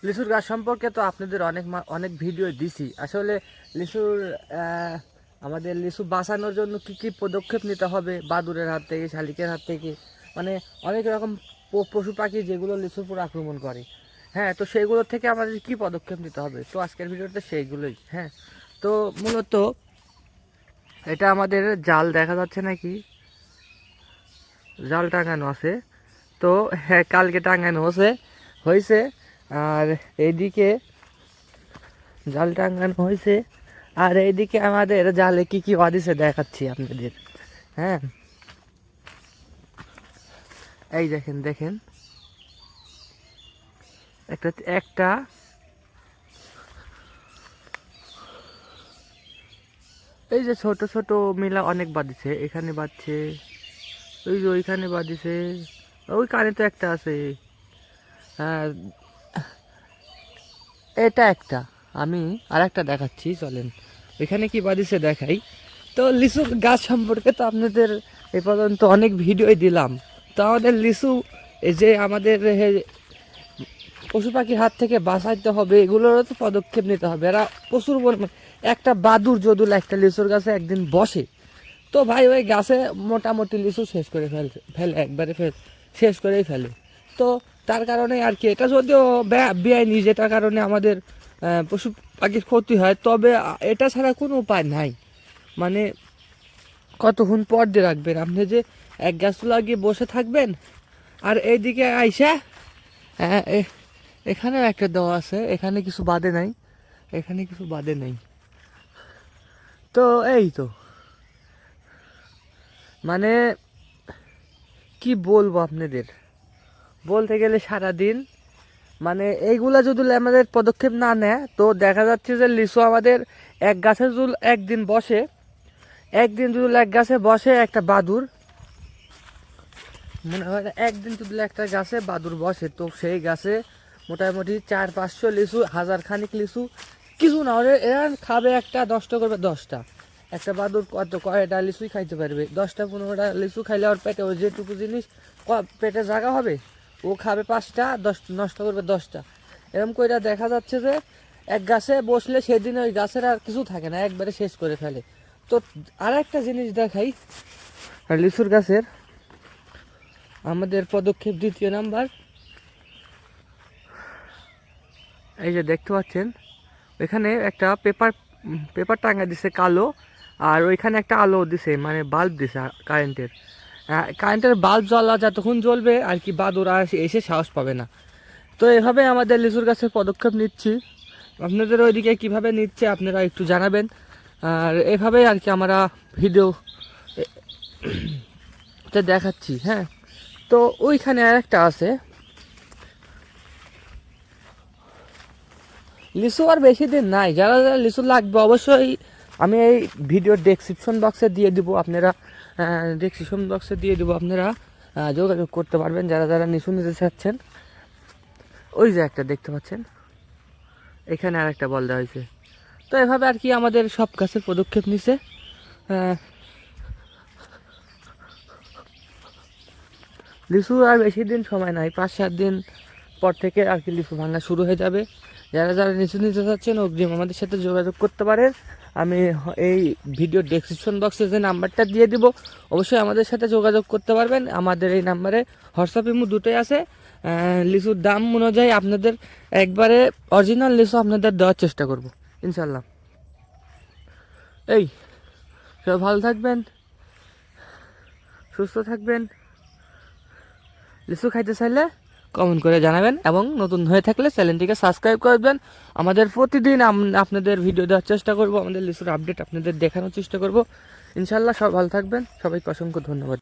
লিচুর গাছ সম্পর্কে তো আপনাদের অনেক ভিডিও দিছি। আসলে লিচুর আমাদের লিচু বাঁচানোর জন্য কি কি পদক্ষেপ নিতে হবে, বাদুড়ের হাত থেকে, শালিকের হাত থেকে, মানে অনেক রকম পশু পাখি যেগুলো লিচুর উপর আক্রমণ করে। হ্যাঁ, তো সেইগুলোর থেকে আমাদের কি পদক্ষেপ নিতে হবে, তো আজকের ভিডিওতে সেইগুলোই। হ্যাঁ, তো মূলত এটা আমাদের জাল দেখা যাচ্ছে নাকি, জাল টাঙানো আছে। তো হ্যাঁ, কালকে টাঙানো হয়েছে। আর এইদিকে জাল টাঙানো হয়েছে, আর এইদিকে আমাদের জালে কি কি বাঁধিছে দেখাচ্ছি আপনাদের। হ্যাঁ, এই দেখেন দেখেন, একটা একটা এই যে ছোট ছোট মিলা অনেক বাঁধিছে, এখানে বাঁধছে, ওই যে ওইখানে বাঁধিছে, ওই কানে তো একটা আছে। হ্যাঁ, এটা একটা, আমি আর একটা দেখাচ্ছি, চলেন ওইখানে কি বাঁধিছে দেখাই। তো লিচু গাছ সম্পর্কে তো আপনাদের এ পর্যন্ত অনেক ভিডিওই দিলাম। তো আমাদের লিচু এই যে আমাদের পশু পাখির হাত থেকে বাঁচাইতে হবে, এগুলোরও তো পদক্ষেপ নিতে হবে। এরা প্রচুর পরিমাণ, একটা বাদুর যদুল একটা লিচুর গাছে একদিন বসে, তো ভাই ওই গাছে মোটামুটি লিচু শেষ করে ফেলে একবারে শেষ করেই ফেলে। তো তার কারণে আর কি, এটা যদিও বেআইনি, যেটার কারণে আমাদের পশু পাখির ক্ষতি হয়, তবে এটা ছাড়া কোনো উপায় নাই। মানে কতক্ষণ পর দিয়ে রাখবেন আপনি, যে এক গাছ লাগিয়ে বসে থাকবেন আর এইদিকে আইসা এখানেও একটা দেওয়া আছে, এখানে কিছু বাদে নাই, এখানে কিছু বাদে নাই। তো এই তো, মানে কি বলবো আপনাদের, বলতে গেলে সারাদিন, মানে এইগুলা যদি আমাদের পদক্ষেপ না নেয়, তো দেখা যাচ্ছে যে লিচু আমাদের এক গাছে যদি একদিন বসে, একদিন যদি এক গাছে বসে একটা বাদুর, মনে হয় একদিন যদি একটা গাছে বাদুর বসে, তো সেই গাছে মোটামুটি 400-500 লিচু, 1000 খানিক লিচু, কিছু না হলে এরা খাবে, একটা 10টা করবে 10টা। একটা বাদুর কয়টা লিচুই খাইতে পারবে, 10টা-15টা লিচু খাইলে ওর পেটে ওই যেটুকু জিনিস পেটে জায়গা হবে, ও খাবে 5টা, 10 নষ্ট করবে 10টা। এরকম করে দেখা যাচ্ছে যে এক গাছে বসলে সেদিন ওই গাছের আর কিছু থাকে না, একবারে শেষ করে ফেলে। তো আর একটা জিনিস দেখাই লিচুর গাছের, আমাদের পদক্ষেপ 2 নাম্বার, এই যে দেখতে পাচ্ছেন এখানে একটা পেপার টাঙা দিছে কালো, আর ওইখানে একটা আলো দিছে, মানে বাল্ব দিছে কারেন্টের বাল্ব জ্বলা যতক্ষণ জ্বলবে আর কি, বাদুর আর এসে সাহস পাবে না। তো এভাবে আমাদের লিচুর গাছের পদক্ষেপ নিচ্ছি। আপনাদের ওইদিকে কিভাবে নিচ্ছে আপনারা একটু জানাবেন। আর এভাবেই আর কি আমরা ভিডিও দেখাচ্ছি। হ্যাঁ, তো ওইখানে আর একটা আছে লিচু, আর বেশি দিন নাই। যারা যারা লিচু লাগবে অবশ্যই আমি এই ভিডিওর ডেসক্রিপশন বক্সে দিয়ে দিব, আপনারা ডেসক্রিপশন বক্সে দিয়ে দিব, আপনারা যোগাযোগ করতে পারবেন যারা যারা লিচু নিতে চাচ্ছেন। ওই যে একটা দেখতে পাচ্ছেন, এখানে আর একটা বল দেওয়া হয়েছে। তো এভাবে আর কি আমাদের সব গাছের পদক্ষেপ নিছে। লিচু আর বেশি দিন সময় নাই, 5-7 দিন পর থেকে আর কি লিচু ভাঙা শুরু হয়ে যাবে। যারা যারা লিচু নিতে চাচ্ছেন অগ্রিম আমাদের সাথে যোগাযোগ করতে পারেন। আমি এই ভিডিও ডেসক্রিপশন বক্সে যে নাম্বারটা দিয়ে দিব, অবশ্যই আমাদের সাথে যোগাযোগ করতে পারবেন। আমাদের এই নাম্বারে হোয়াটসঅ্যাপ ইমো দুটোই আছে। লিচুর দাম অনুযায়ী আপনাদের একবারে অরিজিনাল লিচু আপনাদের দেওয়ার চেষ্টা করব ইনশাল্লাহ। এই সব ভালো থাকবেন, সুস্থ থাকবেন। লিচু খাইতে চাইলে কমেন্ট করে জানাবেন, এবং নতুন হয়ে থাকলে চ্যানেলটিকে সাবস্ক্রাইব করবেন। আমাদের প্রতিদিন আপনাদের ভিডিও দেওয়ার চেষ্টা করব, আমাদের লিচুর আপডেট আপনাদের দেখানোর চেষ্টা করব ইনশাল্লাহ। সব ভালো থাকবেন, সবাইকে অসংখ্য ধন্যবাদ।